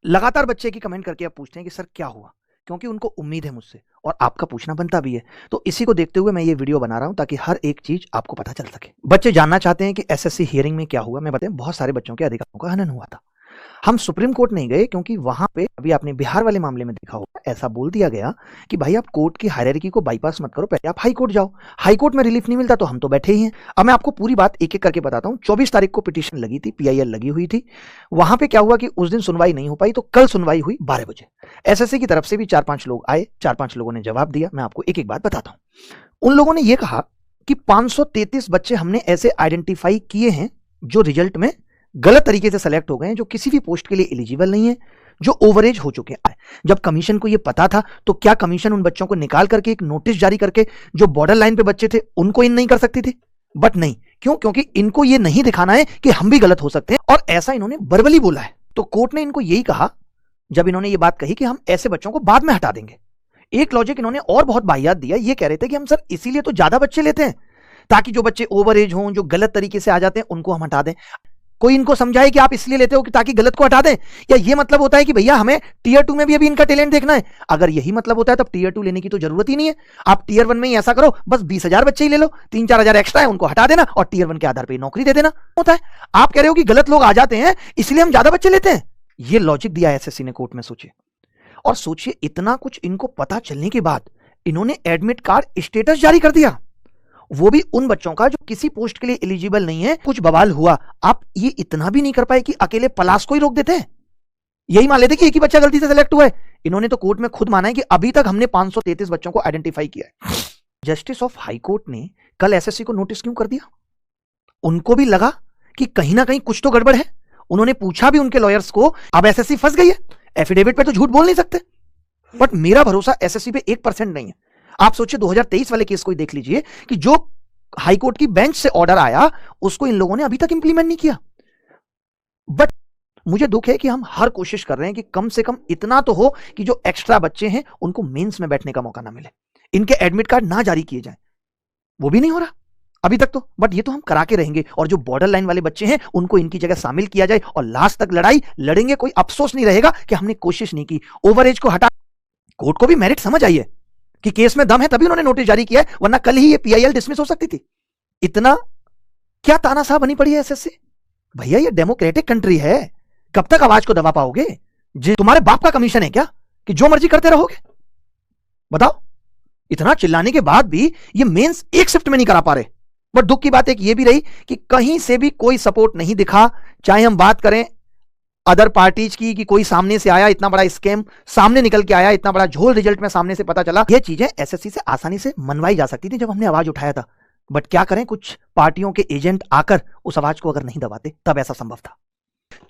लगातार बच्चे की कमेंट करके आप पूछते हैं कि सर क्या हुआ, क्योंकि उनको उम्मीद है मुझसे और आपका पूछना बनता भी है। तो इसी को देखते हुए मैं ये वीडियो बना रहा हूं ताकि हर एक चीज आपको पता चल सके। बच्चे जानना चाहते हैं कि एसएससी हियरिंग में क्या हुआ। मैं बताऊं, बहुत सारे बच्चों के अधिकारों का हनन हुआ था। हम सुप्रीम कोर्ट नहीं गए क्योंकि वहां पे अभी आपने बिहार वाले मामले में देखा होगा, ऐसा बोल दिया गया कि भाई आप कोर्ट की हायरार्की को बाईपास मत करो, पहले आप हाई कोर्ट जाओ। हाई कोर्ट में रिलीफ नहीं मिलता तो हम तो बैठे ही हैं। अब मैं आपको पूरी बात एक एक करके बताता हूं। 24 तारीख को पिटीशन लगी थी, पीआईएल लगी हुई थी। वहां पे क्या हुआ कि उस दिन सुनवाई नहीं हो पाई, तो कल सुनवाई हुई 12 बजे। एसएससी की तरफ से भी 4-5 लोग आए, 4-5 लोगों ने जवाब दिया। मैं आपको एक एक बात बताता हूं। उन लोगों ने यह कहा कि 533 बच्चे हमने ऐसे आइडेंटिफाई किए हैं जो रिजल्ट में गलत तरीके से सेलेक्ट हो गए हैं, जो किसी भी पोस्ट के लिए एलिजिबल नहीं है, जो ओवरेज हो चुके हैं। जब कमीशन को यह पता था तो क्या कमीशन उन बच्चों को निकाल करके एक नोटिस जारी करके जो बॉर्डर लाइन पे बच्चे थे उनको इन नहीं कर सकती थी? बट नहीं। क्यों? क्योंकि इनको यह नहीं दिखाना है कि हम भी गलत हो सकते हैं, और ऐसा इन्होंने वर्बली बोला है। तो कोर्ट ने इनको यही कहा, जब इन्होंने ये बात कही कि हम ऐसे बच्चों को बाद में हटा देंगे। एक लॉजिक इन्होंने और बहुत बाहियात दिया। ये कह रहे थे कि हम सर इसीलिए तो ज्यादा बच्चे लेते हैं ताकि जो बच्चे ओवरेज हों, जो गलत तरीके से आ जाते हैं, उनको हम हटा दें। कोई इनको समझाए कि आप इसलिए लेते हो कि ताकि गलत को हटा दें, या ये मतलब होता है कि भैया हमें टीयर 2 में भी अभी इनका टैलेंट देखना है? अगर यही मतलब होता है तब टीयर 2 लेने की तो जरूरत ही नहीं है। आप टीयर 1 में ही ऐसा करो, बस 20,000 बच्चे ही ले लो, 3-4 हजार एक्स्ट्रा है उनको हटा देना और टीयर 1 के आधार पर नौकरी दे देना होता है। आप कह रहे हो कि गलत लोग आ जाते हैं इसलिए हम ज्यादा बच्चे लेते हैं। ये लॉजिक दिया एसएससी ने कोर्ट में। सोचिए, और सोचिए इतना कुछ इनको पता चलने के बाद इन्होंने एडमिट कार्ड स्टेटस जारी कर दिया, वो भी उन बच्चों का जो किसी पोस्ट के लिए एलिजिबल नहीं है। कुछ बवाल हुआ, आप ये इतना भी नहीं कर पाए कि अकेले पलाश को ही रोक देते हैं। यही मान लेते कि एक ही बच्चा गलती से सिलेक्ट हुआ है। इन्होंने तो कोर्ट में खुद माना है कि अभी तक हमने 533 बच्चों को आइडेंटिफाई किया है। जस्टिस ऑफ हाई कोर्ट ने कल एसएससी को नोटिस क्यों कर दिया? उनको भी लगा कि कहीं ना कहीं कुछ तो गड़बड़ है। उन्होंने पूछा भी उनके लॉयर्स को, अब एसएससी फंस गई है, एफिडेविट पे तो झूठ बोल नहीं सकते। बट मेरा भरोसा एसएससी पे 1% नहीं है। आप सोचिए 2023 वाले केस को ही देख लीजिए कि जो हाईकोर्ट की बेंच से ऑर्डर आया उसको इन लोगों ने अभी तक इंप्लीमेंट नहीं किया। बट मुझे दुख है कि हम हर कोशिश कर रहे हैं कि कम से कम इतना तो हो कि जो एक्स्ट्रा बच्चे हैं उनको मेंस में बैठने का मौका ना मिले, इनके एडमिट कार्ड ना जारी किए जाएं। वो भी नहीं हो रहा अभी तक तो, बट ये तो हम करा के रहेंगे। और जो बॉर्डर लाइन वाले बच्चे हैं उनको इनकी जगह शामिल किया जाए और लास्ट तक लड़ाई लड़ेंगे। कोई अफसोस नहीं रहेगा कि हमने कोशिश नहीं की। ओवरेज को हटा, कोर्ट को भी मेरिट समझ आई है कि केस में दम है, तभी उन्होंने नोटिस जारी किया है, वरना कल ही ये पीआईएल डिसमिस हो सकती थी। इतना क्या तानाशाह बनी पड़ी है एसएससी? भैया ये डेमोक्रेटिक कंट्री है, कब तक आवाज को दबा पाओगे? जी तुम्हारे बाप का कमीशन है क्या कि जो मर्जी करते रहोगे? बताओ। इतना चिल्लाने के बाद भी ये मेंस एक शिफ्ट में नहीं करा पा रहे। बट दुख की बात एक ये भी रही कि कहीं से भी कोई सपोर्ट नहीं दिखा। चाहे हम बात करें अदर पार्टीज की कि कोई सामने से आया, इतना बड़ा स्कैम सामने निकल के आया, इतना बड़ा झोल रिजल्ट में सामने से पता चला। ये चीजें एसएससी से आसानी से मनवाई जा सकती थी जब हमने आवाज उठाया था। बट क्या करें, कुछ पार्टियों के एजेंट आकर उस आवाज को अगर नहीं दबाते तब ऐसा संभव था।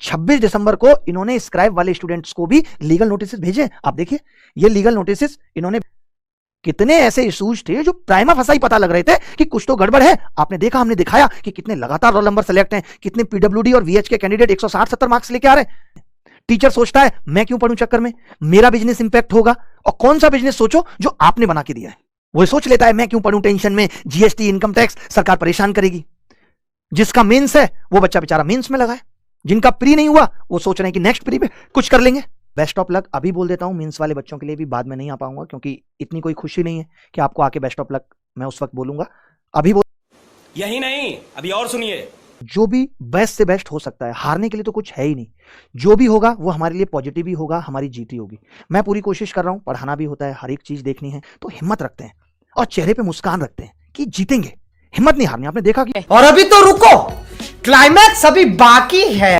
26 दिसंबर को इन्होंने स्क्राइब वाले स्टूडेंट्स को भी लीगल नोटिस भेजे। आप देखिए ये लीगल नोटिस इन्होंने, कितने ऐसे इशूज थे जो प्राइमा फसाई पता लग रहे थे कि कुछ तो गड़बड़ है। आपने देखा, हमने दिखाया कि कितने लगातार रोल नंबर सेलेक्ट हैं, कितने पीडब्ल्यूडी और वीएच के कैंडिडेट 160-70 मार्क्स लेके आ रहे हैं। टीचर सोचता है मैं क्यों पढ़ूं चक्कर में, मेरा बिजनेस इंपैक्ट होगा। और कौन सा बिजनेस सोचो जो आपने बना के दिया है, वो सोच लेता है मैं क्यों पढ़ूं टेंशन में, जीएसटी इनकम टैक्स सरकार परेशान करेगी। जिसका मेंस है वो बच्चा बेचारा मेंस में लगा है, जिनका प्री नहीं हुआ वो सोच रहे हैं कि नेक्स्ट प्री पे कुछ कर लेंगे। Best of luck. अभी बोल देता हूं, मेंस वाले बच्चों के लिए भी बाद में नहीं आ पाऊंगा क्योंकि इतनी कोई खुशी नहीं है कि आपको आके बेस्ट ऑफ लक मैं उस वक्त बोलूंगा। अभी यही नहीं, अभी और सुनिए। जो भी बेस्ट से बेस्ट हो सकता है, हारने के लिए तो कुछ है ही नहीं। जो भी होगा वो हमारे लिए पॉजिटिव ही होगा, हमारी जीत ही होगी। मैं पूरी कोशिश कर रहा हूं, पढ़ाना भी होता है, हर एक चीज देखनी है, तो हिम्मत रखते हैं और चेहरे पे मुस्कान रखते हैं कि जीतेंगे। हिम्मत नहीं हारनी। आपने देखा कि और अभी तो रुको, क्लाइमैक्स अभी बाकी है।